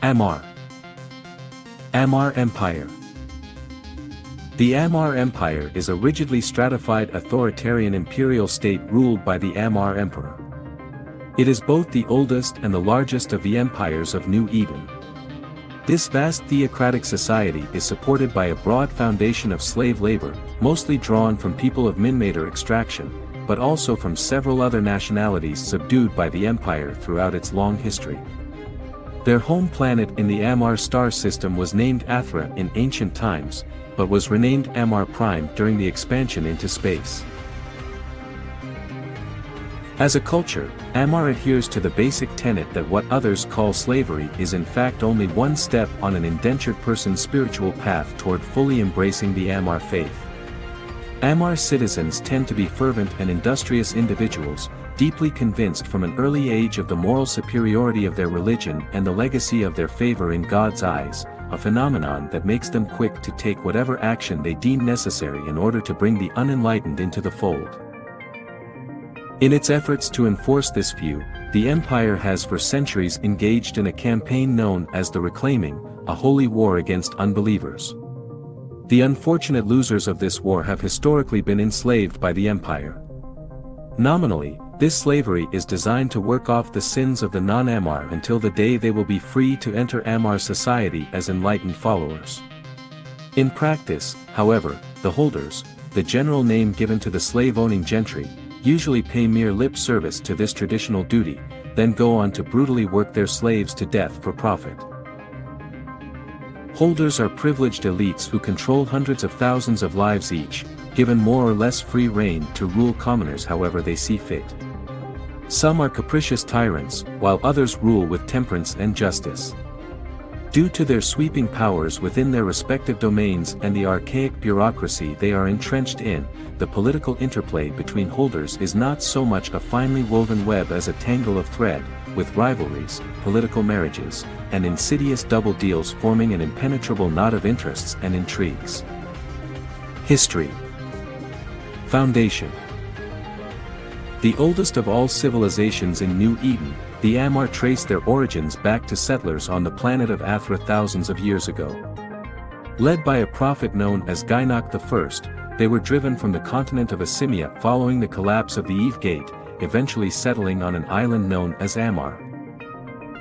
Amarr. Amarr Empire. The Amarr Empire is a rigidly stratified authoritarian imperial state ruled by the Amarr Emperor. It is both the oldest and the largest of the empires of New Eden. This vast theocratic society is supported by a broad foundation of slave labor, mostly drawn from people of Minmater extraction, but also from several other nationalities subdued by the empire throughout its long history. Their home planet in the Amarr star system was named Athra in ancient times, but was renamed Amarr Prime during the expansion into space. As a culture, Amarr adheres to the basic tenet that what others call slavery is in fact only one step on an indentured person's spiritual path toward fully embracing the Amarr faith. Amarr citizens tend to be fervent and industrious individuals, deeply convinced from an early age of the moral superiority of their religion and the legacy of their favor in God's eyes, a phenomenon that makes them quick to take whatever action they deem necessary in order to bring the unenlightened into the fold. In its efforts to enforce this view, the empire has for centuries engaged in a campaign known as the Reclaiming, a holy war against unbelievers. The unfortunate losers of this war have historically been enslaved by the empire. Nominally, this slavery is designed to work off the sins of the non-Amarr until the day they will be free to enter Amarr society as enlightened followers. In practice, however, the holders, the general name given to the slave-owning gentry, usually pay mere lip service to this traditional duty, then go on to brutally work their slaves to death for profit. Holders are privileged elites who control hundreds of thousands of lives each, given more or less free rein to rule commoners however they see fit. Some are capricious tyrants, while others rule with temperance and justice. Due to their sweeping powers within their respective domains and the archaic bureaucracy they are entrenched in, the political interplay between holders is not so much a finely woven web as a tangle of thread, with rivalries, political marriages, and insidious double deals forming an impenetrable knot of interests and intrigues. History. Foundation. The oldest of all civilizations in New Eden, the Amarr trace their origins back to settlers on the planet of Athra thousands of years ago. Led by a prophet known as Gynoc I, they were driven from the continent of Asimia following the collapse of the Eve Gate, eventually settling on an island known as Amarr.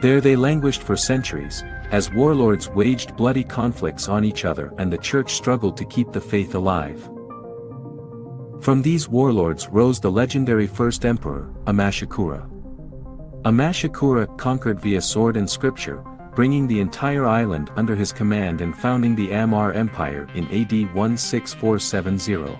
There they languished for centuries, as warlords waged bloody conflicts on each other and the church struggled to keep the faith alive. From these warlords rose the legendary first emperor, Amashikura. Amashikura conquered via sword and scripture, bringing the entire island under his command and founding the Amarr Empire in AD 16470.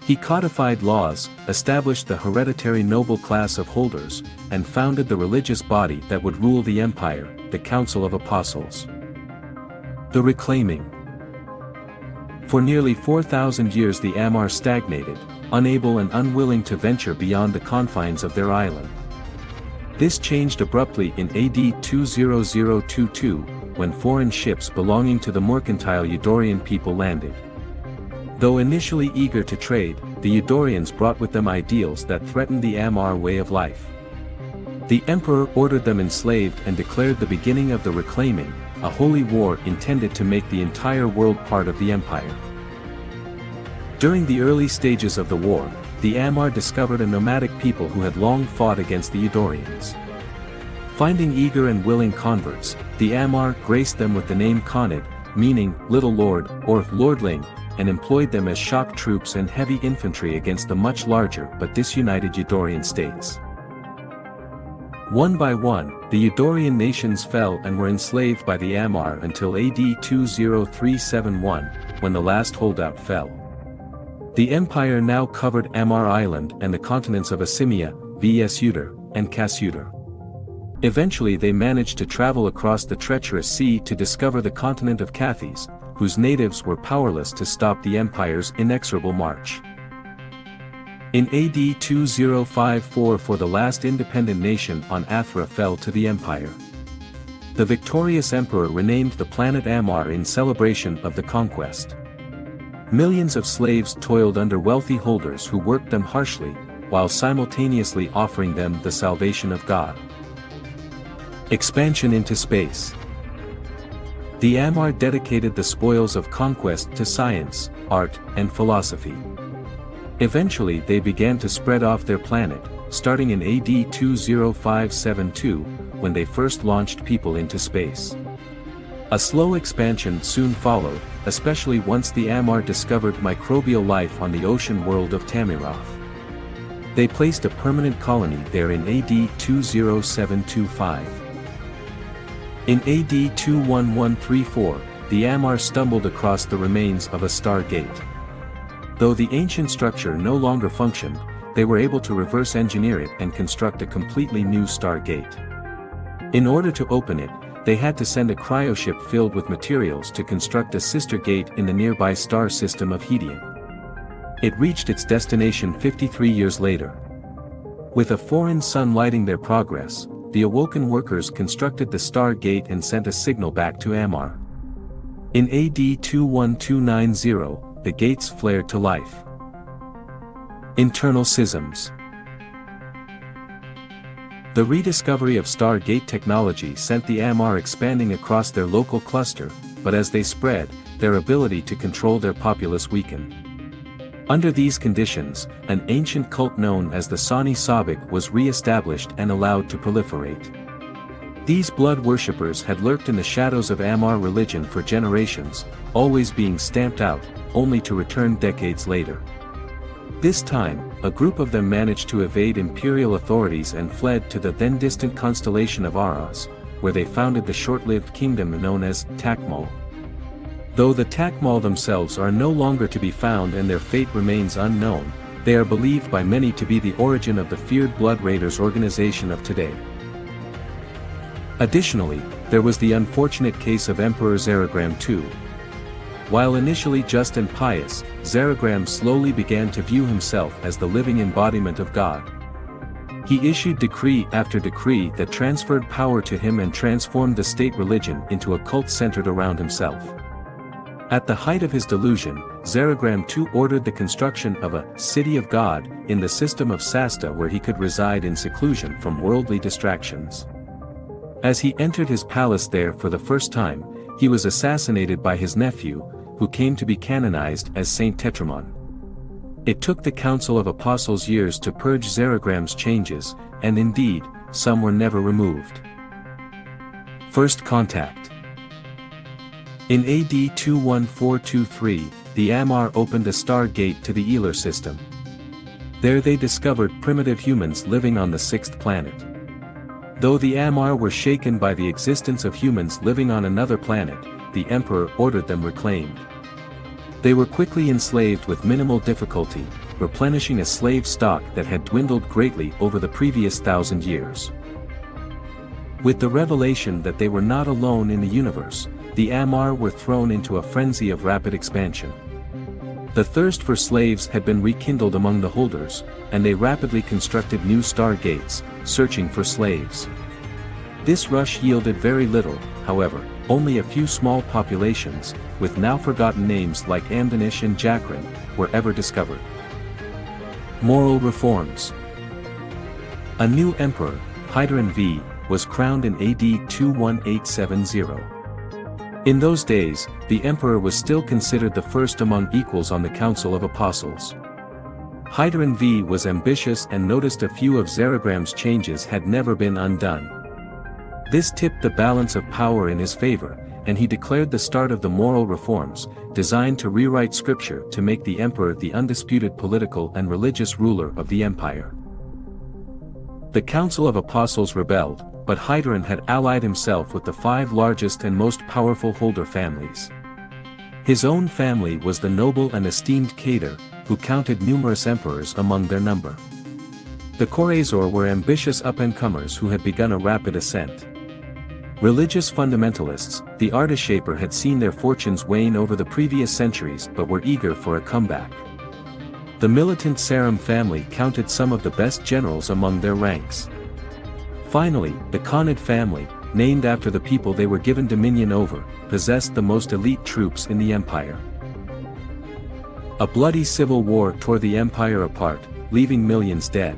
He codified laws, established the hereditary noble class of holders, and founded the religious body that would rule the empire, the Council of Apostles. The Reclaiming. For nearly 4,000 years the Amarr stagnated, unable and unwilling to venture beyond the confines of their island. This changed abruptly in AD 20022, when foreign ships belonging to the mercantile Eudorian people landed. Though initially eager to trade, the Eudorians brought with them ideals that threatened the Amarr way of life. The emperor ordered them enslaved and declared the beginning of the Reclaiming, a holy war intended to make the entire world part of the empire. During the early stages of the war, the Amarr discovered a nomadic people who had long fought against the Eudorians. Finding eager and willing converts, the Amarr graced them with the name Khanid, meaning little lord or lordling, and employed them as shock troops and heavy infantry against the much larger but disunited Eudorian states. One by one, the Eudorian nations fell and were enslaved by the Amarr until AD 20371, when the last holdout fell. The empire now covered Amarr Island and the continents of Asimia, Vs-Uter, and Kas-Uter. Eventually they managed to travel across the treacherous sea to discover the continent of Cathys, whose natives were powerless to stop the empire's inexorable march. In AD 2054 the last independent nation on Athra fell to the empire. The victorious emperor renamed the planet Amarr in celebration of the conquest. Millions of slaves toiled under wealthy holders who worked them harshly, while simultaneously offering them the salvation of God. Expansion into space. The Amarr dedicated the spoils of conquest to science, art, and philosophy. Eventually they began to spread off their planet, starting in AD 20572, when they first launched people into space. A slow expansion soon followed, especially once the Amarr discovered microbial life on the ocean world of Tamiroth. They placed a permanent colony there in AD 20725. In AD 21134, the Amarr stumbled across the remains of a star gate. Though the ancient structure no longer functioned, they were able to reverse engineer it and construct a completely new star gate. In order to open it, they had to send a cryoship filled with materials to construct a sister gate in the nearby star system of Hedium. It reached its destination 53 years later. With a foreign sun lighting their progress, the awoken workers constructed the star gate and sent a signal back to Amarr. In AD 21290, the gates flared to life. Internal schisms. The rediscovery of star gate technology sent the Amarr expanding across their local cluster, but as they spread, their ability to control their populace weakened. Under these conditions, an ancient cult known as the Sani Sabak was re-established and allowed to proliferate. These blood worshippers had lurked in the shadows of Amarr religion for generations, always being stamped out, only to return decades later. This time, a group of them managed to evade imperial authorities and fled to the then-distant constellation of Aras, where they founded the short-lived kingdom known as Takmal. Though the Takmal themselves are no longer to be found and their fate remains unknown, they are believed by many to be the origin of the feared Blood Raiders organization of today. Additionally, there was the unfortunate case of Emperor Zeragram II. While initially just and pious, Zeragram slowly began to view himself as the living embodiment of God. He issued decree after decree that transferred power to him and transformed the state religion into a cult centered around himself. At the height of his delusion, Zeragram II ordered the construction of a city of God in the system of Sasta where he could reside in seclusion from worldly distractions. As he entered his palace there for the first time, he was assassinated by his nephew, who came to be canonized as Saint Tetramon. It took the Council of Apostles years to purge Zeragram's changes, and indeed, some were never removed. First contact. In AD 21423, the Amarr opened a star gate to the Elar system. There they discovered primitive humans living on the sixth planet. Though the Amarr were shaken by the existence of humans living on another planet, the Emperor ordered them reclaimed. They were quickly enslaved with minimal difficulty, replenishing a slave stock that had dwindled greatly over the previous 1,000 years. With the revelation that they were not alone in the universe, the Amarr were thrown into a frenzy of rapid expansion. The thirst for slaves had been rekindled among the holders, and they rapidly constructed new star gates, searching for slaves. This rush yielded very little, however, only a few small populations, with now forgotten names like Amdanish and Jakrin, were ever discovered. Moral reforms. A new emperor, Hydaran V, was crowned in AD 21870. In those days, the emperor was still considered the first among equals on the Council of Apostles. Hydaran V was ambitious and noticed a few of Zeragram's changes had never been undone. This tipped the balance of power in his favor, and he declared the start of the moral reforms, designed to rewrite scripture to make the emperor the undisputed political and religious ruler of the empire. The Council of Apostles rebelled, but Hydaran had allied himself with the 5 largest and most powerful holder families. His own family was the noble and esteemed Kader, who counted numerous emperors among their number. The Khorazar were ambitious up-and-comers who had begun a rapid ascent. Religious fundamentalists, the Ardashaper had seen their fortunes wane over the previous centuries but were eager for a comeback. The militant Saram family counted some of the best generals among their ranks. Finally, the Khanid family, named after the people they were given dominion over, possessed the most elite troops in the empire. A bloody civil war tore the empire apart, leaving millions dead.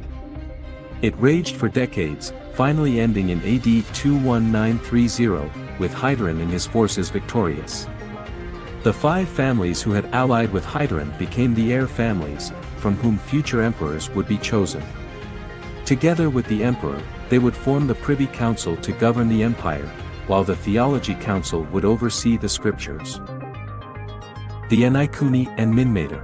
It raged for decades, finally ending in AD 21930, with Hydarin and his forces victorious. The 5 families who had allied with Hydarin became the heir families, from whom future emperors would be chosen. Together with the emperor, they would form the Privy Council to govern the empire, while the Theology Council would oversee the scriptures. The Anaikuni and Minmater.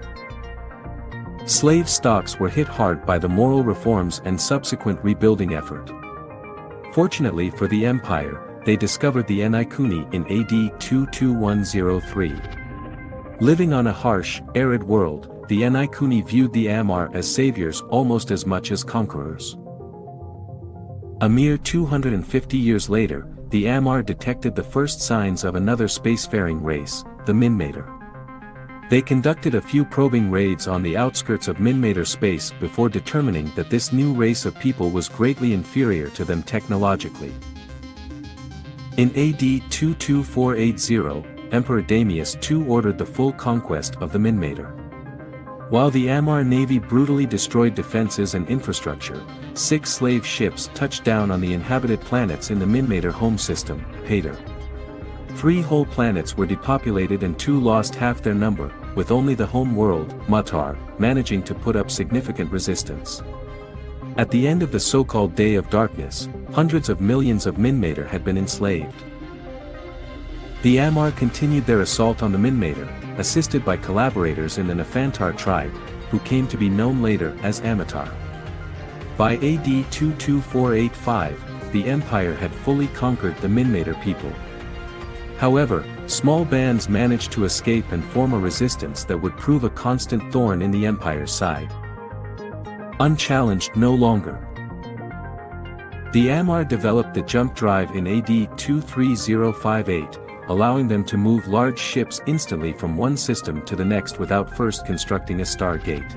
Slave stocks were hit hard by the moral reforms and subsequent rebuilding effort. Fortunately for the empire, they discovered the Anaikuni in AD 22103. Living on a harsh, arid world, the Anaikuni viewed the Amarr as saviors almost as much as conquerors. A mere 250 years later, the Amarr detected the first signs of another spacefaring race, the Minmater. They conducted a few probing raids on the outskirts of Minmater space before determining that this new race of people was greatly inferior to them technologically. In AD 22480, Emperor Damius II ordered the full conquest of the Minmater. While the Amarr navy brutally destroyed defenses and infrastructure, 6 slave ships touched down on the inhabited planets in the Minmater home system, Pater. 3 whole planets were depopulated and 2 lost half their number, with only the home world, Matar, managing to put up significant resistance. At the end of the so-called Day of Darkness, hundreds of millions of Minmater had been enslaved. The Amarr continued their assault on the Minmater, assisted by collaborators in the Nephantar tribe, who came to be known later as Amatar. By AD 22485, the empire had fully conquered the Minmater people. However, small bands managed to escape and form a resistance that would prove a constant thorn in the empire's side. Unchallenged no longer. The Amarr developed the jump drive in AD 23058, allowing them to move large ships instantly from one system to the next without first constructing a stargate.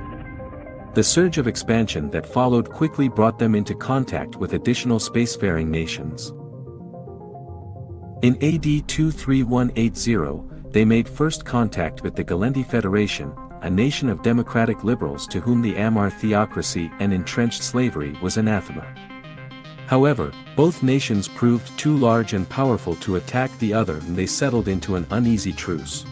The surge of expansion that followed quickly brought them into contact with additional spacefaring nations. In AD 23180, they made first contact with the Galenti Federation, a nation of democratic liberals to whom the Amarr theocracy and entrenched slavery was anathema. However, both nations proved too large and powerful to attack the other, and they settled into an uneasy truce.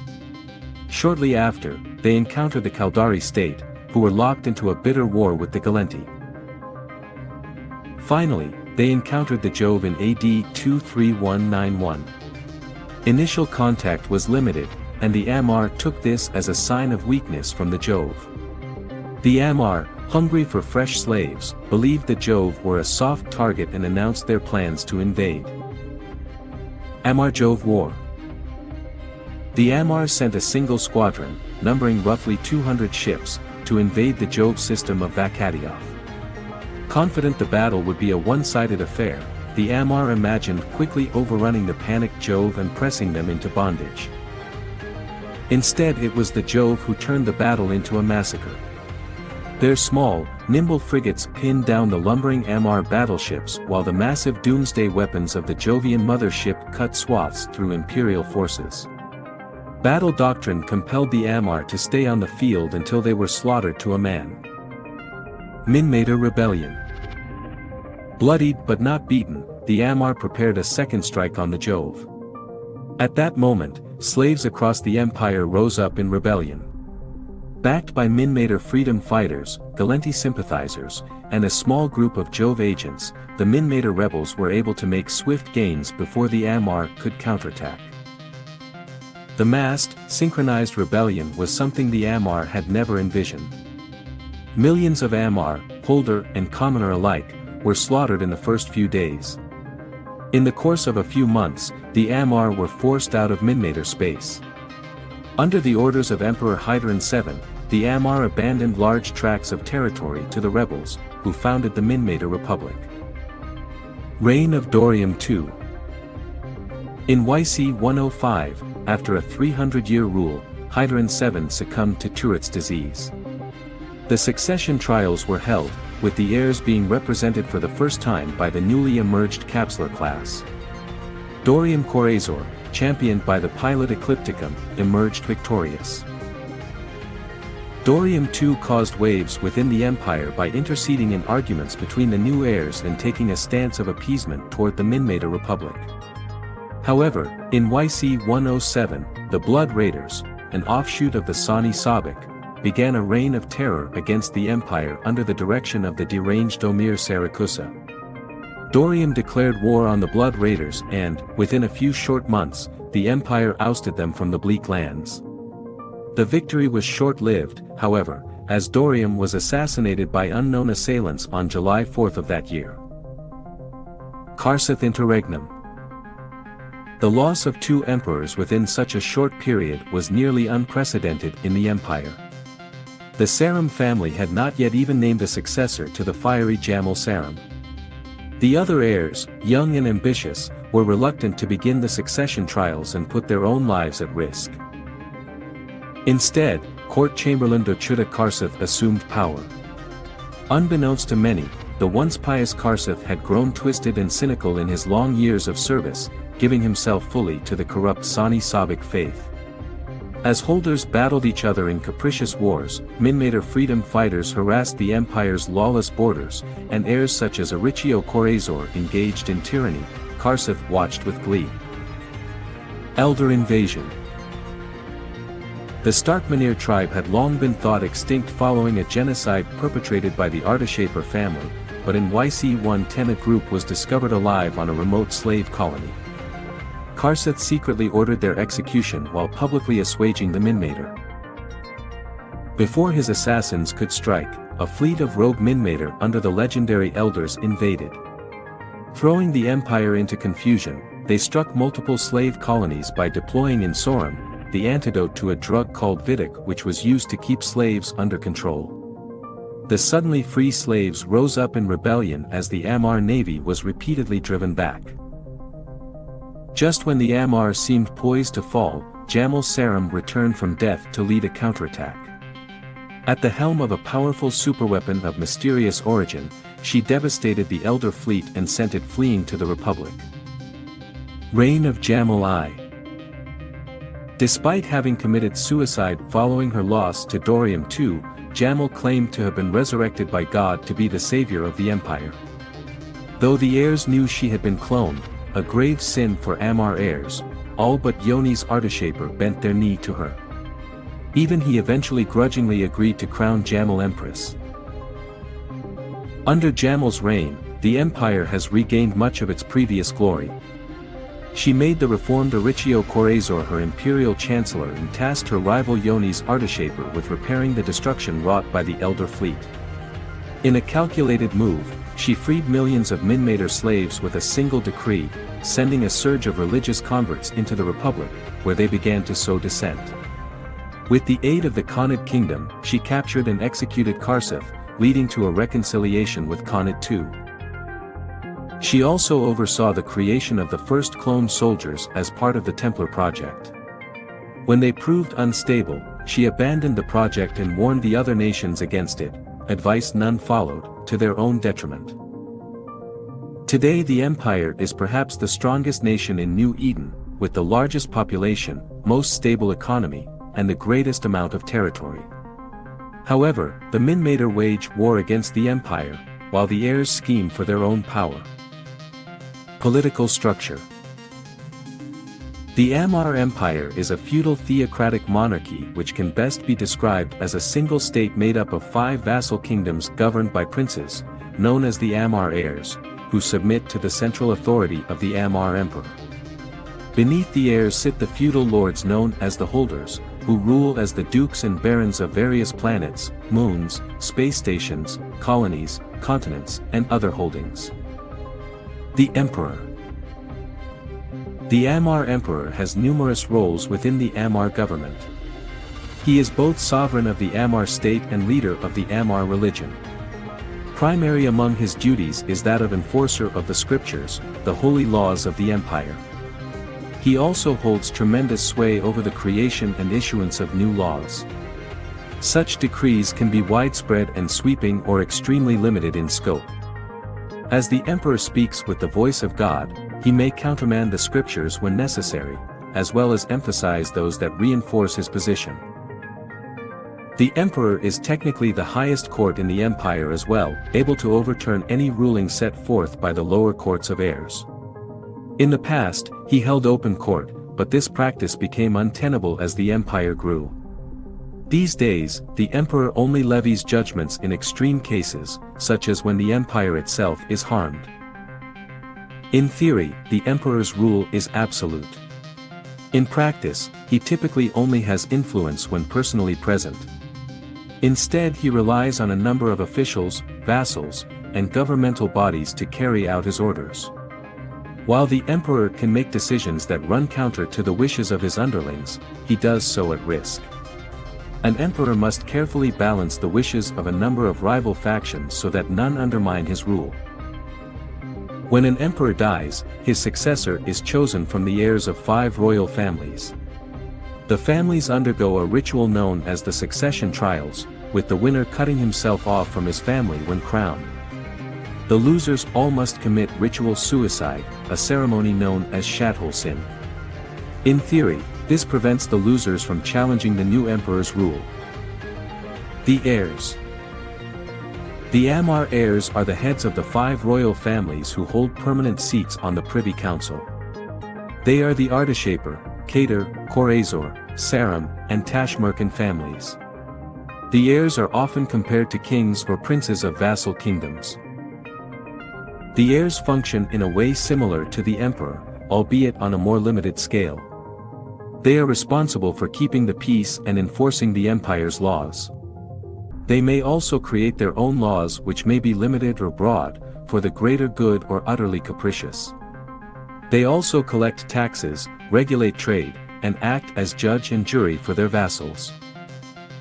Shortly after, they encountered the Caldari state, who were locked into a bitter war with the Galenti. Finally, they encountered the Jove in AD 23191. Initial contact was limited, and the Amarr took this as a sign of weakness from the Jove. The Amarr, hungry for fresh slaves, believed the Jove were a soft target and announced their plans to invade. Amarr-Jove War. The Amarr sent a single squadron, numbering roughly 200 ships, to invade the Jove system of Vakadioth. Confident the battle would be a one-sided affair, the Amarr imagined quickly overrunning the panicked Jove and pressing them into bondage. Instead, it was the Jove who turned the battle into a massacre. Their small, nimble frigates pinned down the lumbering Amarr battleships while the massive doomsday weapons of the Jovian mothership cut swaths through Imperial forces. Battle doctrine compelled the Amarr to stay on the field until they were slaughtered to a man. Minmater Rebellion. Bloodied but not beaten, the Amarr prepared a second strike on the Jove. At that moment, slaves across the empire rose up in rebellion. Backed by Minmater freedom fighters, Galenti sympathizers, and a small group of Jove agents, the Minmater rebels were able to make swift gains before the Amarr could counterattack. The massed, synchronized rebellion was something the Amarr had never envisioned. Millions of Amarr, holder and commoner alike, were slaughtered in the first few days. In the course of a few months, the Amarr were forced out of Minmater space. Under the orders of Emperor Hydarin VII, the Amarr abandoned large tracts of territory to the rebels, who founded the Minmater Republic. Reign of Dorium II. In YC 105, after a 300-year rule, Hydarin VII succumbed to Tourette's disease. The succession trials were held, with the heirs being represented for the first time by the newly emerged Capsular class. Dorium Corazor, championed by the pilot Eclipticum, emerged victorious. Dorium II caused waves within the empire by interceding in arguments between the new heirs and taking a stance of appeasement toward the Minmater Republic. However, in YC-107, the Blood Raiders, an offshoot of the Sani Sabak, began a reign of terror against the empire under the direction of the deranged Amarr Sarakusa. Dorium declared war on the Blood Raiders and, within a few short months, the empire ousted them from the bleak lands. The victory was short-lived, however, as Dorium was assassinated by unknown assailants on July 4 of that year. Karsath Interregnum. The loss of two emperors within such a short period was nearly unprecedented in the empire. The Sarum family had not yet even named a successor to the fiery Jamal Sarum. The other heirs, young and ambitious, were reluctant to begin the succession trials and put their own lives at risk. Instead, Court Chamberlain Dochuta Karsath assumed power. Unbeknownst to many, the once pious Karsath had grown twisted and cynical in his long years of service, giving himself fully to the corrupt Sani Sabak faith. As holders battled each other in capricious wars, Minmater freedom fighters harassed the empire's lawless borders, and heirs such as Arichio Korazor engaged in tyranny, Karsath watched with glee. Elder Invasion. The Starkmanir tribe had long been thought extinct following a genocide perpetrated by the Artashaper family, but in YC-110 a group was discovered alive on a remote slave colony. Karsath secretly ordered their execution while publicly assuaging the Minmater. Before his assassins could strike, a fleet of rogue Minmater under the legendary elders invaded. Throwing the empire into confusion, they struck multiple slave colonies by deploying Insorum, the antidote to a drug called Vidic which was used to keep slaves under control. The suddenly free slaves rose up in rebellion as the Amarr navy was repeatedly driven back. Just when the Amarr seemed poised to fall, Jamal Sarum returned from death to lead a counterattack. At the helm of a powerful superweapon of mysterious origin, she devastated the Elder fleet and sent it fleeing to the Republic. Reign of Jamal I. Despite having committed suicide following her loss to Dorium II, Jamal claimed to have been resurrected by God to be the savior of the empire. Though the heirs knew she had been cloned, a grave sin for Amarr heirs, all but Yoni's Artashaper bent their knee to her. Even he eventually grudgingly agreed to crown Jamal empress. Under Jamal's reign, the empire has regained much of its previous glory. She made the reformed Arichio Korazor her imperial chancellor and tasked her rival Yoni's Artashaper with repairing the destruction wrought by the Elder fleet. In a calculated move, she freed millions of Minmater slaves with a single decree, sending a surge of religious converts into the Republic, where they began to sow dissent. With the aid of the Khanid kingdom, she captured and executed Karsath, leading to a reconciliation with Khanid II. She also oversaw the creation of the first cloned soldiers as part of the Templar project. When they proved unstable, she abandoned the project and warned the other nations against it, advice none followed, to their own detriment. Today the Empire is perhaps the strongest nation in New Eden, with the largest population, most stable economy, and the greatest amount of territory. However, the Minmater wage war against the Empire, while the heirs scheme for their own power. Political structure. The Amarr Empire is a feudal theocratic monarchy which can best be described as a single state made up of 5 vassal kingdoms governed by princes, known as the Amarr heirs, who submit to the central authority of the Amarr Emperor. Beneath the heirs sit the feudal lords known as the holders, who rule as the dukes and barons of various planets, moons, space stations, colonies, continents, and other holdings. The Emperor. The Amarr Emperor has numerous roles within the Amarr government. He is both sovereign of the Amarr state and leader of the Amarr religion. Primary among his duties is that of enforcer of the scriptures, the holy laws of the empire. He also holds tremendous sway over the creation and issuance of new laws. Such decrees can be widespread and sweeping or extremely limited in scope. As the emperor speaks with the voice of God, he may countermand the scriptures when necessary, as well as emphasize those that reinforce his position. The emperor is technically the highest court in the empire as well, able to overturn any ruling set forth by the lower courts of heirs. In the past, he held open court, but this practice became untenable as the empire grew. These days, the emperor only levies judgments in extreme cases, such as when the empire itself is harmed. In theory, the emperor's rule is absolute. In practice, he typically only has influence when personally present. Instead, he relies on a number of officials, vassals, and governmental bodies to carry out his orders. While the emperor can make decisions that run counter to the wishes of his underlings, he does so at risk. An emperor must carefully balance the wishes of a number of rival factions so that none undermine his rule. When an emperor dies, his successor is chosen from the heirs of 5 royal families. The families undergo a ritual known as the succession trials, with the winner cutting himself off from his family when crowned. The losers all must commit ritual suicide, a ceremony known as Shadholsin. In theory, this prevents the losers from challenging the new emperor's rule. The heirs. The Amarr heirs are the heads of the 5 royal families who hold permanent seats on the Privy Council. They are the Ardashaper, Kader, Khorazar, Saram, and Tashmerkan families. The heirs are often compared to kings or princes of vassal kingdoms. The heirs function in a way similar to the emperor, albeit on a more limited scale. They are responsible for keeping the peace and enforcing the empire's laws. They may also create their own laws which may be limited or broad, for the greater good or utterly capricious. They also collect taxes, regulate trade, and act as judge and jury for their vassals.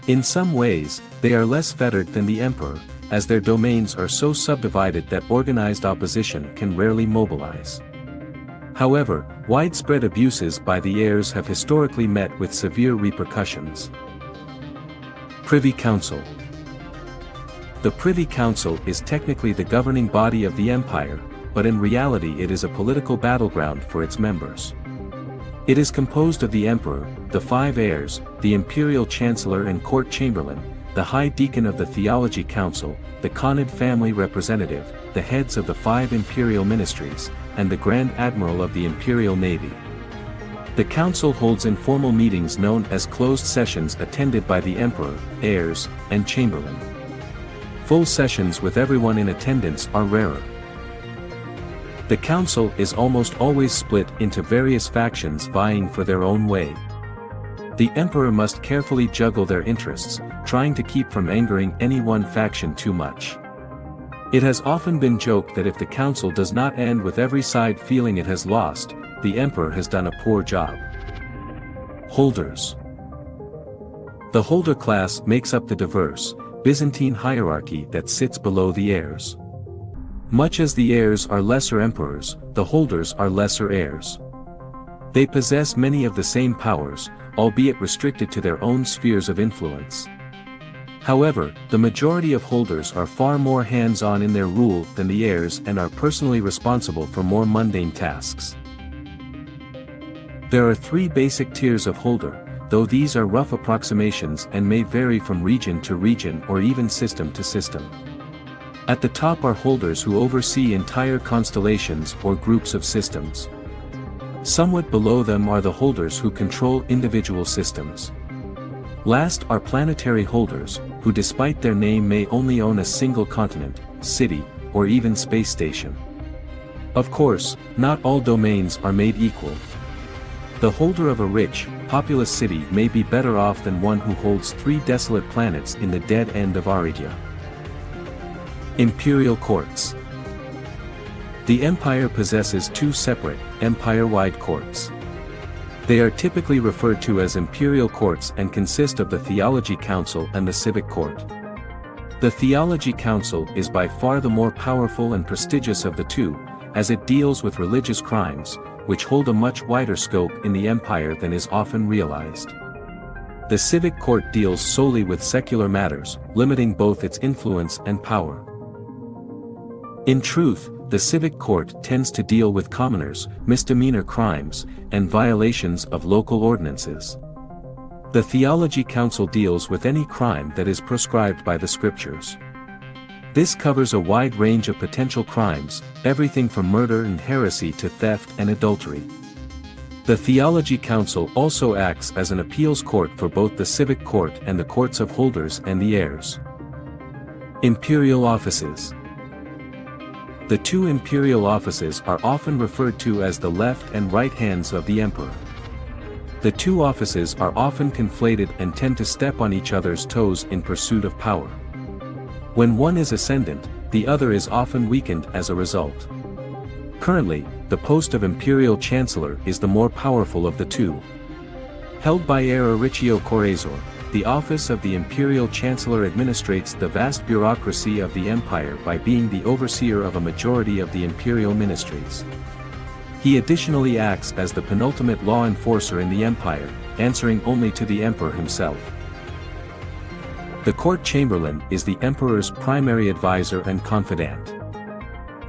In some ways, they are less fettered than the emperor, as their domains are so subdivided that organized opposition can rarely mobilize. However, widespread abuses by the heirs have historically met with severe repercussions. Privy Council. The Privy Council is technically the governing body of the empire, but in reality it is a political battleground for its members. It is composed of the emperor, the 5 heirs, the imperial chancellor and court chamberlain, the high deacon of the theology council, the Khanid family representative, the heads of the 5 imperial ministries, and the grand admiral of the imperial navy. The council holds informal meetings known as closed sessions attended by the emperor, heirs, and chamberlain. Full sessions with everyone in attendance are rarer. The council is almost always split into various factions vying for their own way. The emperor must carefully juggle their interests, trying to keep from angering any one faction too much. It has often been joked that if the council does not end with every side feeling it has lost, the emperor has done a poor job. Holders. The holder class makes up the diverse, Byzantine hierarchy that sits below the heirs. Much as the heirs are lesser emperors, the holders are lesser heirs. They possess many of the same powers, albeit restricted to their own spheres of influence. However, the majority of holders are far more hands-on in their rule than the heirs and are personally responsible for more mundane tasks. There are 3 basic tiers of holder, though these are rough approximations and may vary from region to region or even system to system. At the top are holders who oversee entire constellations or groups of systems. Somewhat below them are the holders who control individual systems. Last are planetary holders, who despite their name may only own a single continent, city, or even space station. Of course, not all domains are made equal. The holder of a rich, populous city may be better off than one who holds 3 desolate planets in the dead end of Aridia. Imperial courts. The empire possesses 2 separate, empire-wide courts. They are typically referred to as imperial courts and consist of the Theology Council and the Civic Court. The Theology Council is by far the more powerful and prestigious of the 2, as it deals with religious crimes, which hold a much wider scope in the empire than is often realized. The Civic Court deals solely with secular matters, limiting both its influence and power. In truth, the Civic Court tends to deal with commoners, misdemeanor crimes, and violations of local ordinances. The Theology Council deals with any crime that is proscribed by the Scriptures. This covers a wide range of potential crimes, everything from murder and heresy to theft and adultery. The Theology Council also acts as an appeals court for both the civic court and the courts of holders and the heirs. Imperial offices. The two imperial offices are often referred to as the left and right hands of the emperor. The two offices are often conflated and tend to step on each other's toes in pursuit of power. When one is ascendant, the other is often weakened as a result. Currently, the post of imperial chancellor is the more powerful of the two. Held by Heir Auriccio Corazor, the office of the imperial chancellor administrates the vast bureaucracy of the empire by being the overseer of a majority of the imperial ministries. He additionally acts as the penultimate law enforcer in the empire, answering only to the emperor himself. The court chamberlain is the emperor's primary advisor and confidant.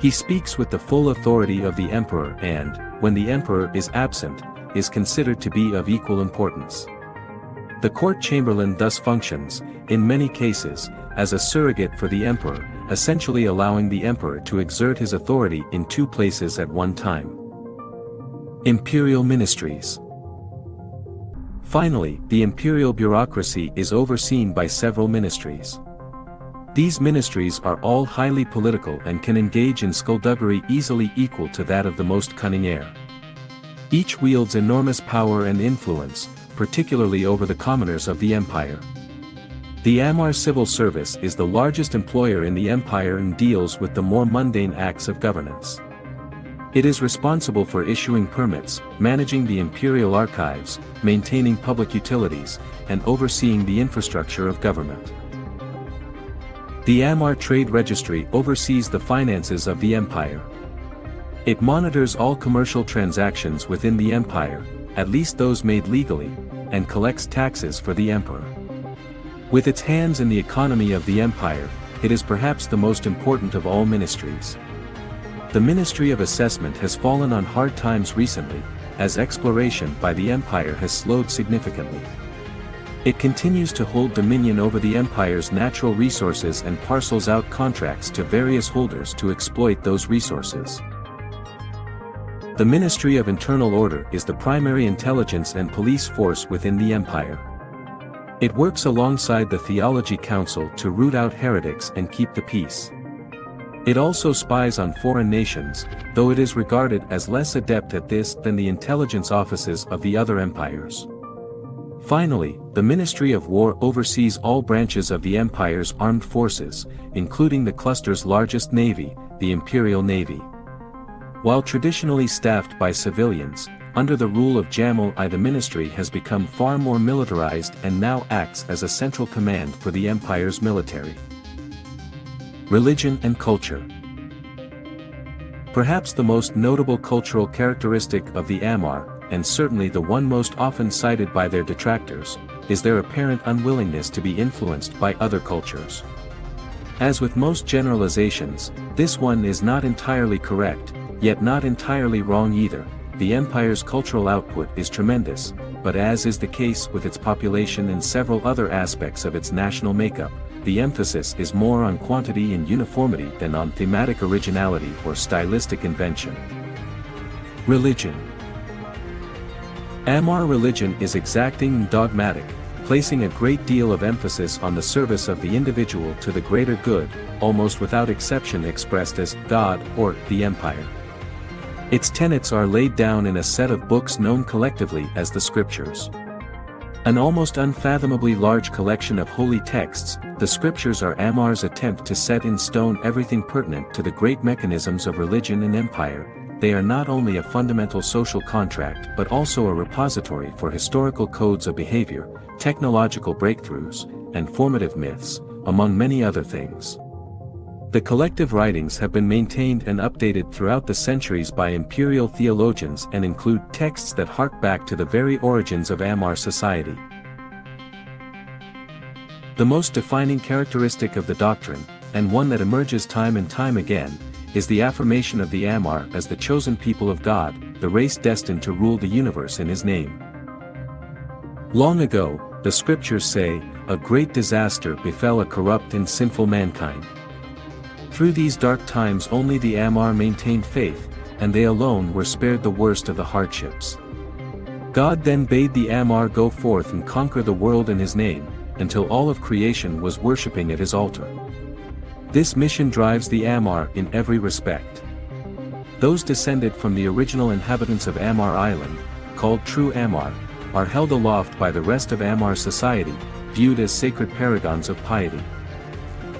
He speaks with the full authority of the emperor and, when the emperor is absent, is considered to be of equal importance. The court chamberlain thus functions, in many cases, as a surrogate for the emperor, essentially allowing the emperor to exert his authority in two places at one time. Imperial ministries. Finally, the imperial bureaucracy is overseen by several ministries. These ministries are all highly political and can engage in skullduggery easily equal to that of the most cunning heir. Each wields enormous power and influence, particularly over the commoners of the empire. The Amarr civil service is the largest employer in the empire and deals with the more mundane acts of governance. It is responsible for issuing permits, managing the imperial archives, maintaining public utilities, and overseeing the infrastructure of government. The Amarr Trade Registry oversees the finances of the empire. It monitors all commercial transactions within the empire, at least those made legally, and collects taxes for the emperor. With its hands in the economy of the empire, it is perhaps the most important of all ministries. The Ministry of Assessment has fallen on hard times recently, as exploration by the empire has slowed significantly. It continues to hold dominion over the empire's natural resources and parcels out contracts to various holders to exploit those resources. The Ministry of Internal Order is the primary intelligence and police force within the empire. It works alongside the Theology Council to root out heretics and keep the peace. It also spies on foreign nations, though it is regarded as less adept at this than the intelligence offices of the other empires. Finally, the Ministry of War oversees all branches of the empire's armed forces, including the cluster's largest navy, the Imperial Navy. While traditionally staffed by civilians, under the rule of Jamal I the ministry has become far more militarized and now acts as a central command for the empire's military. Religion and culture. Perhaps the most notable cultural characteristic of the Amarr, and certainly the one most often cited by their detractors, is their apparent unwillingness to be influenced by other cultures. As with most generalizations, this one is not entirely correct, yet not entirely wrong either. The empire's cultural output is tremendous, but as is the case with its population and several other aspects of its national makeup, the emphasis is more on quantity and uniformity than on thematic originality or stylistic invention. Religion. Amarr religion is exacting and dogmatic, placing a great deal of emphasis on the service of the individual to the greater good, almost without exception expressed as God or the empire. Its tenets are laid down in a set of books known collectively as the Scriptures. An almost unfathomably large collection of holy texts, the Scriptures are Amarr's attempt to set in stone everything pertinent to the great mechanisms of religion and empire. They are not only a fundamental social contract but also a repository for historical codes of behavior, technological breakthroughs, and formative myths, among many other things. The collective writings have been maintained and updated throughout the centuries by imperial theologians and include texts that hark back to the very origins of Amarr society. The most defining characteristic of the doctrine, and one that emerges time and time again, is the affirmation of the Amarr as the chosen people of God, the race destined to rule the universe in His name. Long ago, the Scriptures say, a great disaster befell a corrupt and sinful mankind. Through these dark times only the Amarr maintained faith, and they alone were spared the worst of the hardships. God then bade the Amarr go forth and conquer the world in his name, until all of creation was worshipping at his altar. This mission drives the Amarr in every respect. Those descended from the original inhabitants of Amarr Island, called true Amarr, are held aloft by the rest of Amarr society, viewed as sacred paragons of piety.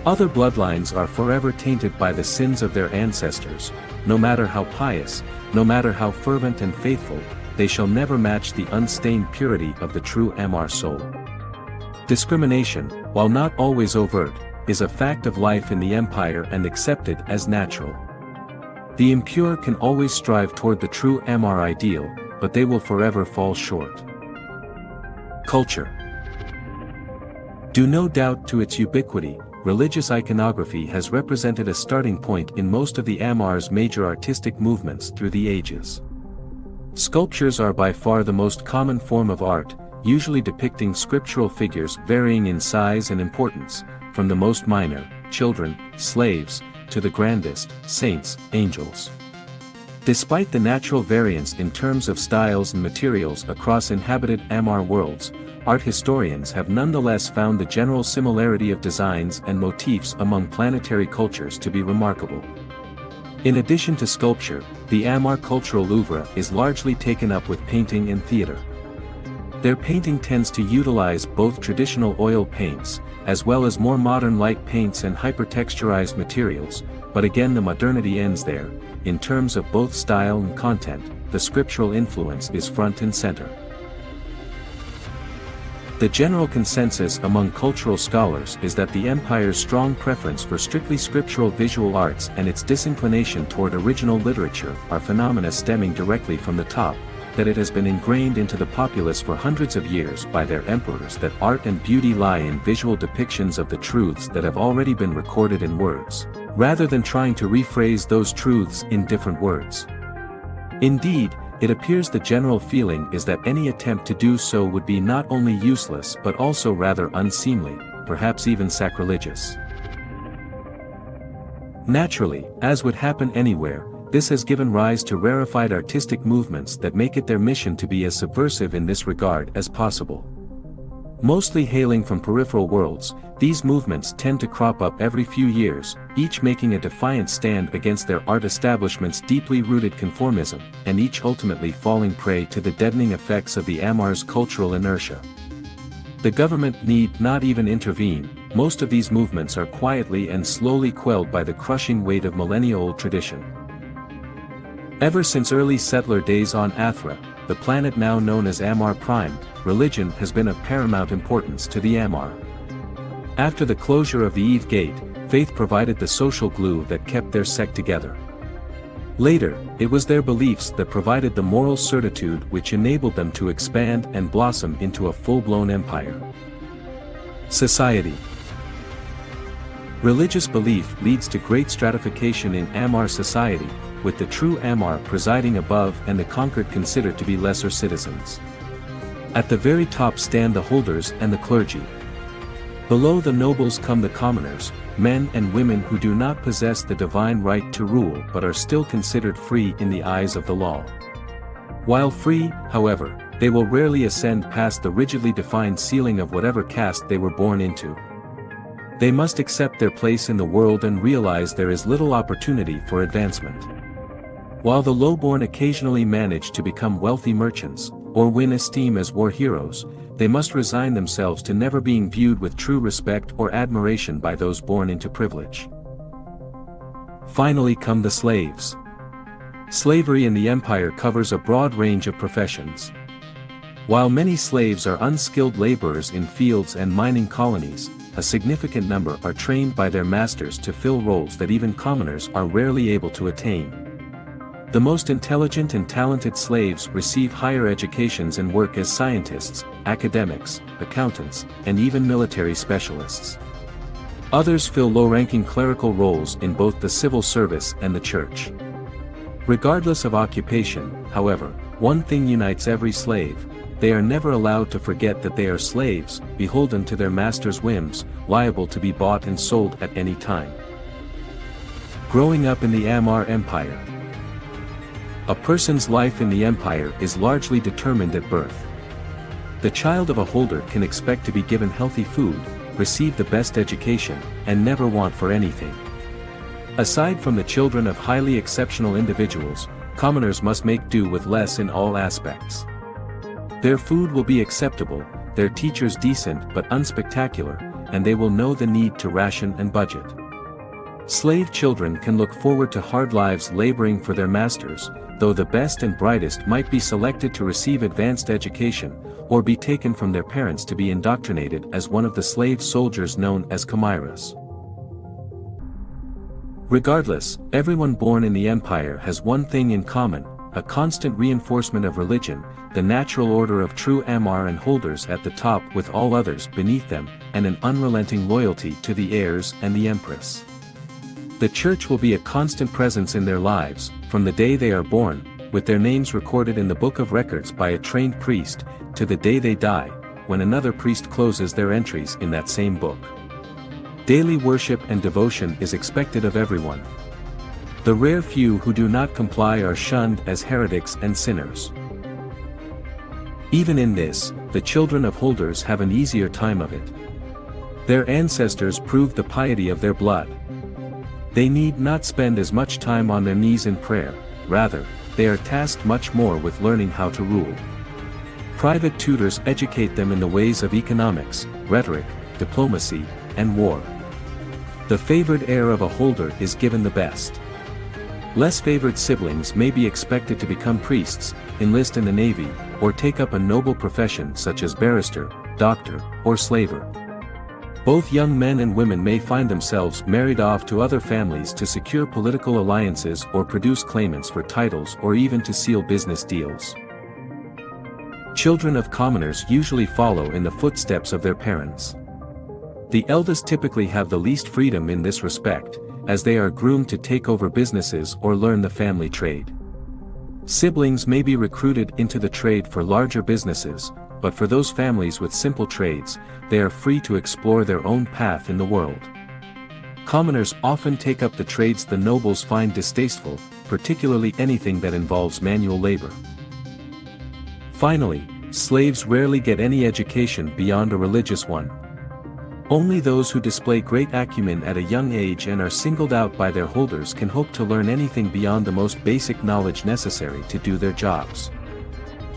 Other bloodlines are forever tainted by the sins of their ancestors. No matter how pious, no matter how fervent and faithful, they shall never match the unstained purity of the true Amarr soul. Discrimination, while not always overt, is a fact of life in the empire and accepted as natural. The impure can always strive toward the true Amarr ideal, but they will forever fall short. Culture. Due no doubt to its ubiquity, religious iconography has represented a starting point in most of the Amarr's major artistic movements through the ages. Sculptures are by far the most common form of art, usually depicting scriptural figures varying in size and importance, from the most minor, children, slaves, to the grandest, saints, angels. Despite the natural variance in terms of styles and materials across inhabited Amarr worlds, art historians have nonetheless found the general similarity of designs and motifs among planetary cultures to be remarkable. In addition to sculpture, the Amarr cultural oeuvre is largely taken up with painting and theater. Their painting tends to utilize both traditional oil paints, as well as more modern light paints and hypertexturized materials, but again the modernity ends there. In terms of both style and content, the scriptural influence is front and center. The general consensus among cultural scholars is that the empire's strong preference for strictly scriptural visual arts and its disinclination toward original literature are phenomena stemming directly from the top, that it has been ingrained into the populace for hundreds of years by their emperors that art and beauty lie in visual depictions of the truths that have already been recorded in words, rather than trying to rephrase those truths in different words. Indeed, it appears the general feeling is that any attempt to do so would be not only useless but also rather unseemly, perhaps even sacrilegious. Naturally, as would happen anywhere, this has given rise to rarefied artistic movements that make it their mission to be as subversive in this regard as possible. Mostly hailing from peripheral worlds, these movements tend to crop up every few years, each making a defiant stand against their art establishment's deeply rooted conformism, and each ultimately falling prey to the deadening effects of the Amarr's cultural inertia. The government need not even intervene. Most of these movements are quietly and slowly quelled by the crushing weight of millennia-old tradition. Ever since early settler days on Athra, the planet now known as Amarr Prime, religion has been of paramount importance to the Amarr. After the closure of the Eve Gate, faith provided the social glue that kept their sect together. Later, it was their beliefs that provided the moral certitude which enabled them to expand and blossom into a full-blown empire. Society. Religious belief leads to great stratification in Amarr society, with the true Amarr presiding above and the conquered considered to be lesser citizens. At the very top stand the holders and the clergy. Below the nobles come the commoners, men and women who do not possess the divine right to rule but are still considered free in the eyes of the law. While free, however, they will rarely ascend past the rigidly defined ceiling of whatever caste they were born into. They must accept their place in the world and realize there is little opportunity for advancement. While the lowborn occasionally manage to become wealthy merchants, or win esteem as war heroes, they must resign themselves to never being viewed with true respect or admiration by those born into privilege. Finally come the slaves. Slavery in the empire covers a broad range of professions. While many slaves are unskilled laborers in fields and mining colonies, a significant number are trained by their masters to fill roles that even commoners are rarely able to attain. The most intelligent and talented slaves receive higher educations and work as scientists, academics, accountants, and even military specialists. Others fill low-ranking clerical roles in both the civil service and the church. Regardless of occupation, however, one thing unites every slave: they are never allowed to forget that they are slaves, beholden to their master's whims, liable to be bought and sold at any time. Growing up in the Amarr Empire. A person's life in the empire is largely determined at birth. The child of a holder can expect to be given healthy food, receive the best education, and never want for anything. Aside from the children of highly exceptional individuals, commoners must make do with less in all aspects. Their food will be acceptable, their teachers decent but unspectacular, and they will know the need to ration and budget. Slave children can look forward to hard lives laboring for their masters, though the best and brightest might be selected to receive advanced education, or be taken from their parents to be indoctrinated as one of the slave soldiers known as chimeras. Regardless, everyone born in the empire has one thing in common: a constant reinforcement of religion, the natural order of true Amarr and holders at the top with all others beneath them, and an unrelenting loyalty to the heirs and the empress. The church will be a constant presence in their lives, from the day they are born, with their names recorded in the book of records by a trained priest, to the day they die, when another priest closes their entries in that same book. Daily worship and devotion is expected of everyone. The rare few who do not comply are shunned as heretics and sinners. Even in this, the children of holders have an easier time of it. Their ancestors proved the piety of their blood. They need not spend as much time on their knees in prayer, rather, they are tasked much more with learning how to rule. Private tutors educate them in the ways of economics, rhetoric, diplomacy, and war. The favored heir of a holder is given the best. Less favored siblings may be expected to become priests, enlist in the navy, or take up a noble profession such as barrister, doctor, or slaver. Both young men and women may find themselves married off to other families to secure political alliances or produce claimants for titles or even to seal business deals. Children of commoners usually follow in the footsteps of their parents. The eldest typically have the least freedom in this respect, as they are groomed to take over businesses or learn the family trade. Siblings may be recruited into the trade for larger businesses, but for those families with simple trades, they are free to explore their own path in the world. Commoners often take up the trades the nobles find distasteful, particularly anything that involves manual labor. Finally, slaves rarely get any education beyond a religious one. Only those who display great acumen at a young age and are singled out by their holders can hope to learn anything beyond the most basic knowledge necessary to do their jobs.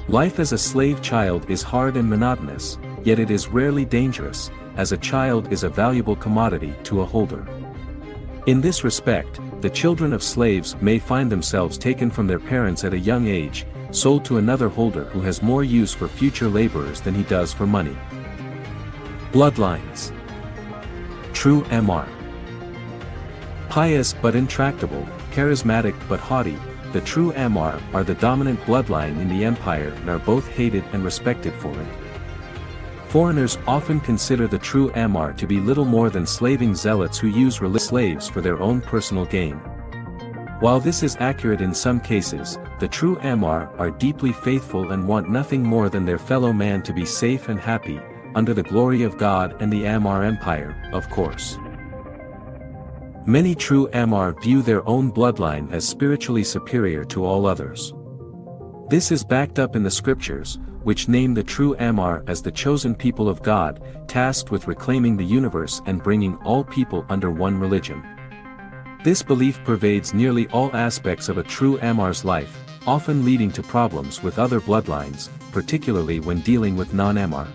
Life as a slave child is hard and monotonous, yet it is rarely dangerous, as a child is a valuable commodity to a holder. In this respect, the children of slaves may find themselves taken from their parents at a young age, sold to another holder who has more use for future laborers than he does for money. Bloodlines. True Amarr. Pious but intractable, charismatic but haughty, the true Amarr are the dominant bloodline in the empire and are both hated and respected for it. Foreigners often consider the true Amarr to be little more than slaving zealots who use slaves for their own personal gain. While this is accurate in some cases, the true Amarr are deeply faithful and want nothing more than their fellow man to be safe and happy, under the glory of God and the Amarr Empire, of course. Many true Amarr view their own bloodline as spiritually superior to all others. This is backed up in the scriptures, which name the true Amarr as the chosen people of God, tasked with reclaiming the universe and bringing all people under one religion. This belief pervades nearly all aspects of a true Amarr's life, often leading to problems with other bloodlines, particularly when dealing with non-Amarr.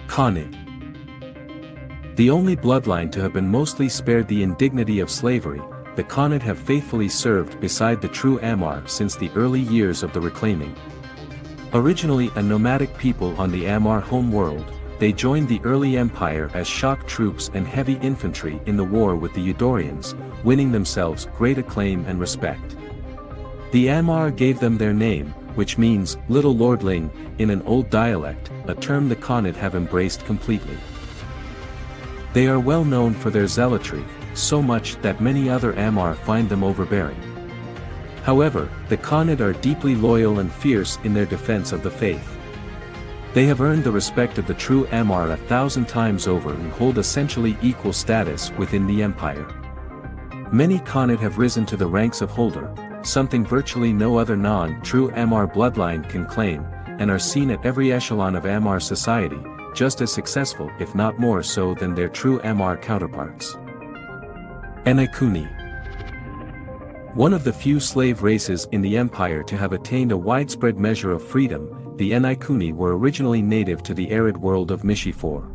Khanid. The only bloodline to have been mostly spared the indignity of slavery, the Khanid have faithfully served beside the true Amarr since the early years of the reclaiming. Originally a nomadic people on the Amarr home world, they joined the early empire as shock troops and heavy infantry in the war with the Eudorians, winning themselves great acclaim and respect. The Amarr gave them their name, which means little lordling, in an old dialect, a term the Khanid have embraced completely. They are well known for their zealotry, so much that many other Amarr find them overbearing. However, the Khanid are deeply loyal and fierce in their defense of the faith. They have earned the respect of the true Amarr 1,000 times over and hold essentially equal status within the empire. Many Khanate have risen to the ranks of holder, something virtually no other non-true Amarr bloodline can claim, and are seen at every echelon of Amarr society, just as successful if not more so than their true Amarr counterparts. Enaikuni. One of the few slave races in the empire to have attained a widespread measure of freedom, the Enaikuni were originally native to the arid world of Mishifor.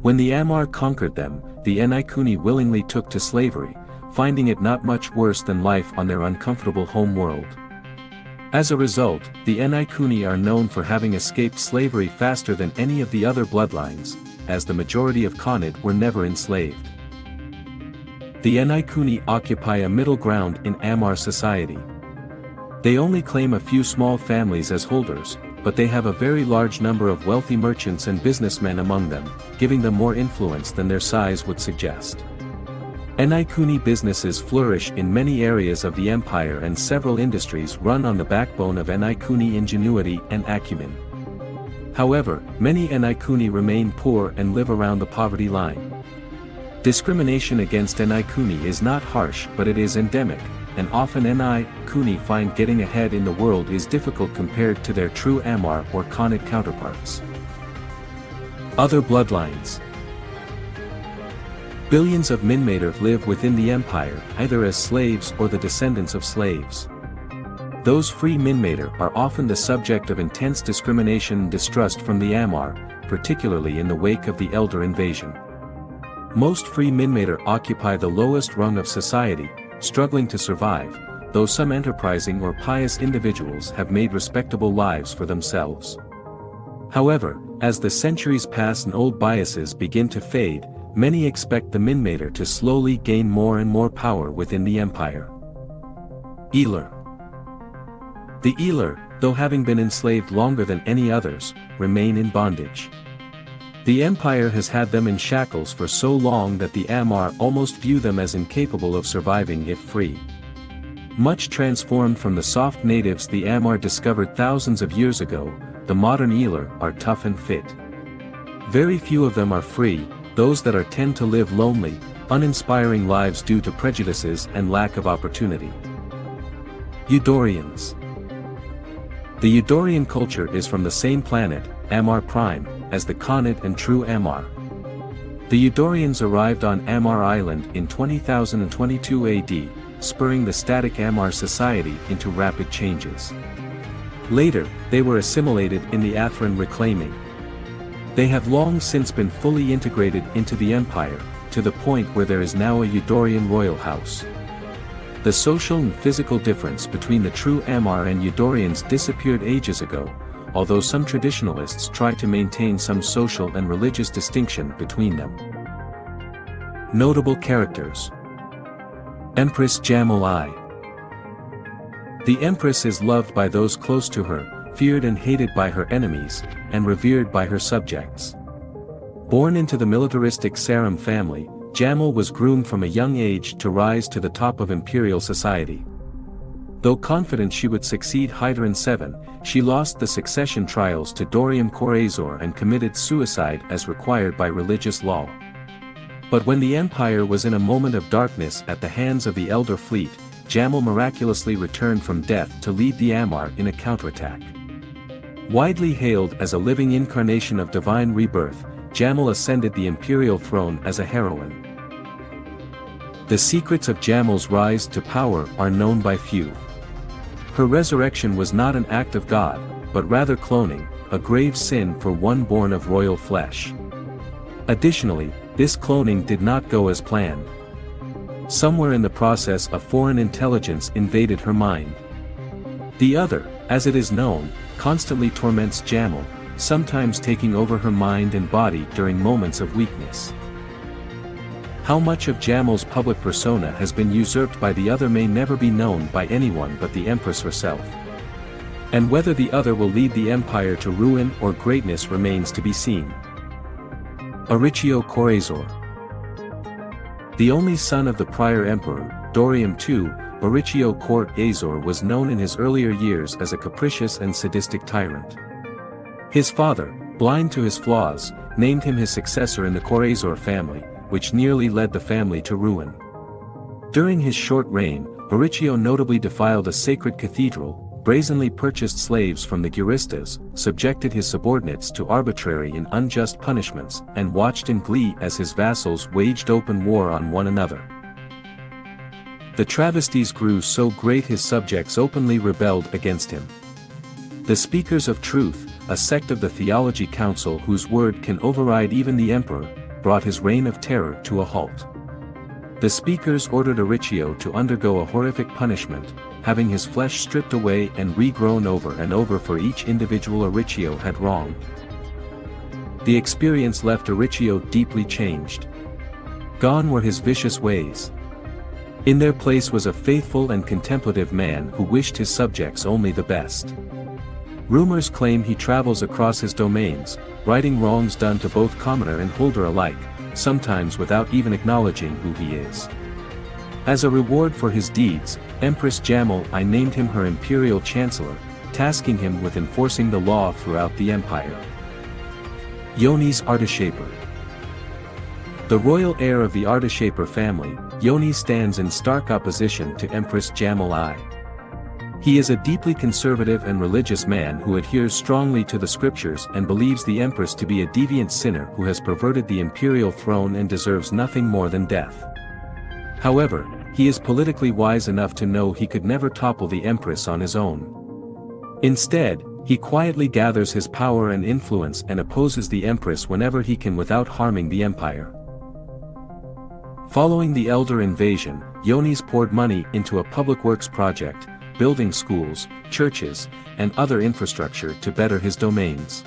When the Amarr conquered them, the Enaikuni willingly took to slavery, finding it not much worse than life on their uncomfortable home world. As a result, the Enaikuni are known for having escaped slavery faster than any of the other bloodlines, as the majority of Khanate were never enslaved. The Enaikuni occupy a middle ground in Amarr society. They only claim a few small families as holders, but they have a very large number of wealthy merchants and businessmen among them, giving them more influence than their size would suggest. Enaikuni businesses flourish in many areas of the empire, and several industries run on the backbone of Enaikuni ingenuity and acumen. However, many Enaikuni remain poor and live around the poverty line. Discrimination against Enaikuni is not harsh, but it is endemic, and often Enaikuni find getting ahead in the world is difficult compared to their true Amarr or Khanate counterparts. Other bloodlines. Billions of Minmater live within the empire, either as slaves or the descendants of slaves. Those free Minmater are often the subject of intense discrimination and distrust from the Amarr, particularly in the wake of the Elder invasion. Most free Minmater occupy the lowest rung of society, struggling to survive, though some enterprising or pious individuals have made respectable lives for themselves. However, as the centuries pass and old biases begin to fade, many expect the Minmater to slowly gain more and more power within the empire. Elar. The Elar, though having been enslaved longer than any others, remain in bondage. The empire has had them in shackles for so long that the Amarr almost view them as incapable of surviving if free. Much transformed from the soft natives the Amarr discovered thousands of years ago, the modern Elar are tough and fit. Very few of them are free. Those that are tend to live lonely, uninspiring lives due to prejudices and lack of opportunity. Eudorians. The Eudorian culture is from the same planet, Amarr Prime, as the Khanate and true Amarr. The Eudorians arrived on Amarr Island in 2022 AD, spurring the static Amarr society into rapid changes. Later, they were assimilated in the Athran reclaiming. They have long since been fully integrated into the empire, to the point where there is now a Eudorian royal house. The social and physical difference between the true Amarr and Eudorians disappeared ages ago, although some traditionalists try to maintain some social and religious distinction between them. Notable characters. Empress Jamul-I. The Empress is loved by those close to her, feared and hated by her enemies, and revered by her subjects. Born into the militaristic Saram family, Jamul was groomed from a young age to rise to the top of imperial society. Though confident she would succeed Hydaran VII, she lost the succession trials to Dorium Korazor and committed suicide as required by religious law. But when the empire was in a moment of darkness at the hands of the Elder fleet, Jamul miraculously returned from death to lead the Amarr in a counterattack. Widely hailed as a living incarnation of divine rebirth, Jamul ascended the imperial throne as a heroine. The secrets of Jamul's rise to power are known by few. Her resurrection was not an act of God, but rather cloning, a grave sin for one born of royal flesh. Additionally, this cloning did not go as planned. Somewhere in the process a foreign intelligence invaded her mind. The other, as it is known, constantly torments Jamul, sometimes taking over her mind and body during moments of weakness. How much of Jamul's public persona has been usurped by the other may never be known by anyone but the Empress herself. And whether the other will lead the empire to ruin or greatness remains to be seen. Auricio Korazor. The only son of the prior emperor, Dorium II, Auricio Korazor was known in his earlier years as a capricious and sadistic tyrant. His father, blind to his flaws, named him his successor in the Korazor family, which nearly led the family to ruin. During his short reign, Borricchio notably defiled a sacred cathedral, brazenly purchased slaves from the Guristas, subjected his subordinates to arbitrary and unjust punishments, and watched in glee as his vassals waged open war on one another. The travesties grew so great his subjects openly rebelled against him. The Speakers of Truth, a sect of the Theology Council whose word can override even the emperor, brought his reign of terror to a halt. The speakers ordered Borricchio to undergo a horrific punishment, having his flesh stripped away and regrown over and over for each individual Borricchio had wronged. The experience left Borricchio deeply changed. Gone were his vicious ways. In their place was a faithful and contemplative man who wished his subjects only the best. Rumors claim he travels across his domains, righting wrongs done to both commoner and holder alike, sometimes without even acknowledging who he is. As a reward for his deeds, Empress Jamil I named him her imperial chancellor, tasking him with enforcing the law throughout the empire. Yoni's Artashaper. The royal heir of the Artashaper family, Yoni stands in stark opposition to Empress Jamil I. He is a deeply conservative and religious man who adheres strongly to the scriptures and believes the empress to be a deviant sinner who has perverted the imperial throne and deserves nothing more than death. However, he is politically wise enough to know he could never topple the empress on his own. Instead, he quietly gathers his power and influence and opposes the empress whenever he can without harming the empire. Following the Elder invasion, Yonis poured money into a public works project, building schools, churches, and other infrastructure to better his domains.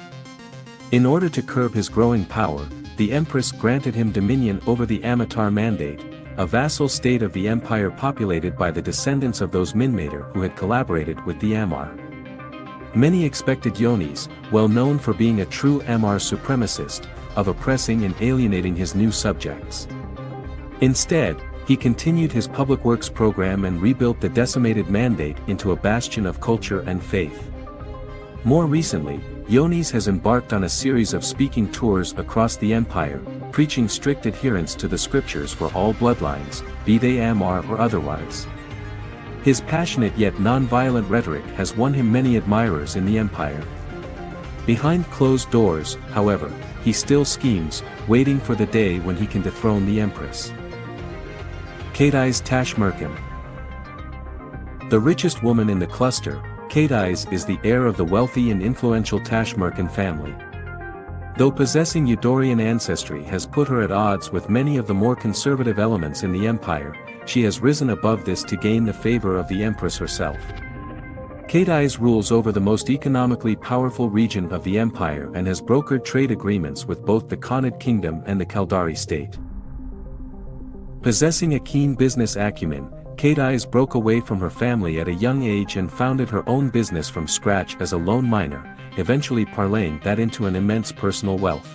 In order to curb his growing power, the empress granted him dominion over the Amarr Mandate, a vassal state of the empire populated by the descendants of those Minmater who had collaborated with the Amarr. Many expected Yonis, well known for being a true Amarr supremacist, of oppressing and alienating his new subjects. Instead, he continued his public works program and rebuilt the decimated mandate into a bastion of culture and faith. More recently, Yonis has embarked on a series of speaking tours across the empire, preaching strict adherence to the scriptures for all bloodlines, be they Amarr or otherwise. His passionate yet non-violent rhetoric has won him many admirers in the empire. Behind closed doors, however, he still schemes, waiting for the day when he can dethrone the empress. Kadai's Tashmerkan. The richest woman in the cluster, Kadais is the heir of the wealthy and influential Tashmerkan family. Though possessing Eudorian ancestry has put her at odds with many of the more conservative elements in the empire, she has risen above this to gain the favor of the empress herself. Kadais rules over the most economically powerful region of the empire and has brokered trade agreements with both the Khanid kingdom and the Kaldari state. Possessing a keen business acumen, Kadais broke away from her family at a young age and founded her own business from scratch as a lone miner, eventually parlaying that into an immense personal wealth.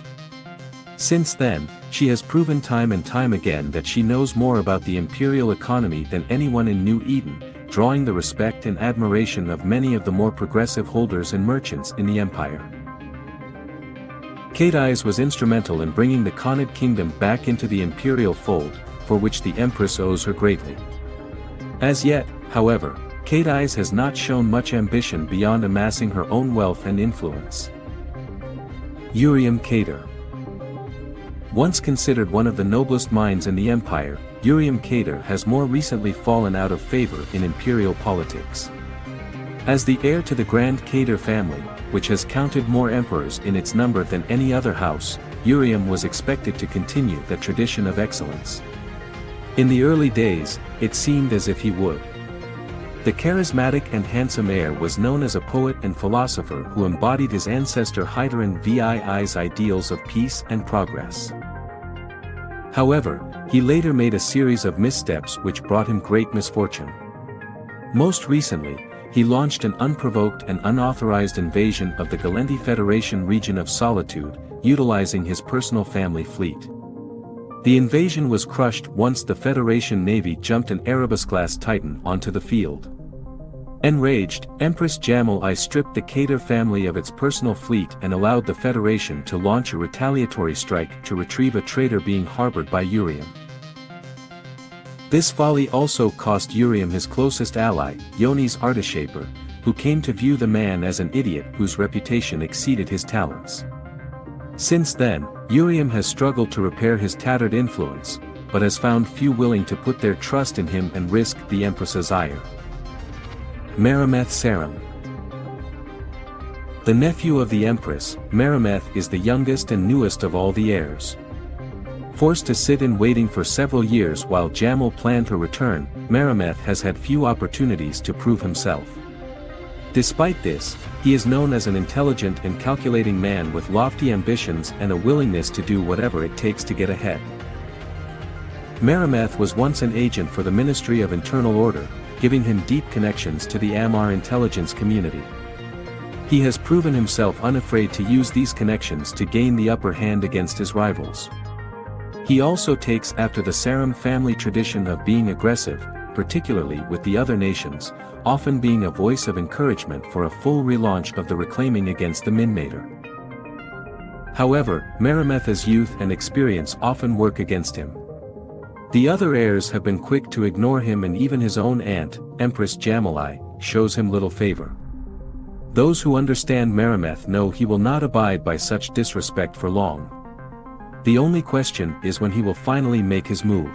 Since then, she has proven time and time again that she knows more about the imperial economy than anyone in New Eden, drawing the respect and admiration of many of the more progressive holders and merchants in the empire. Kadais was instrumental in bringing the Khanid kingdom back into the imperial fold, for which the empress owes her greatly. As yet, however, Kadais has not shown much ambition beyond amassing her own wealth and influence. Uriam Kader. Once considered one of the noblest minds in the empire, Uriam Kader has more recently fallen out of favor in imperial politics. As the heir to the Grand Kader family, which has counted more emperors in its number than any other house, Uriam was expected to continue the tradition of excellence. In the early days, it seemed as if he would. The charismatic and handsome heir was known as a poet and philosopher who embodied his ancestor Hydaran VII's ideals of peace and progress. However, he later made a series of missteps which brought him great misfortune. Most recently, he launched an unprovoked and unauthorized invasion of the Galendi Federation region of Solitude, utilizing his personal family fleet. The invasion was crushed once the Federation Navy jumped an Erebus-class Titan onto the field. Enraged, Empress Jamil I stripped the Kader family of its personal fleet and allowed the Federation to launch a retaliatory strike to retrieve a traitor being harbored by Uriam. This folly also cost Urium his closest ally, Yoni's Artishaper, who came to view the man as an idiot whose reputation exceeded his talents. Since then, Urium has struggled to repair his tattered influence, but has found few willing to put their trust in him and risk the Empress's ire. Merimeth Sarum. The nephew of the Empress, Merimeth is the youngest and newest of all the heirs. Forced to sit in waiting for several years while Jamil planned her return, Merimeth has had few opportunities to prove himself. Despite this, he is known as an intelligent and calculating man with lofty ambitions and a willingness to do whatever it takes to get ahead. Merimeth was once an agent for the Ministry of Internal Order, giving him deep connections to the Amarr intelligence community. He has proven himself unafraid to use these connections to gain the upper hand against his rivals. He also takes after the Sarum family tradition of being aggressive, particularly with the other nations, often being a voice of encouragement for a full relaunch of the reclaiming against the Minmater. However, Merimeth's youth and experience often work against him. The other heirs have been quick to ignore him, and even his own aunt, Empress Jamilai, shows him little favor. Those who understand Merimeth know he will not abide by such disrespect for long. The only question is when he will finally make his move.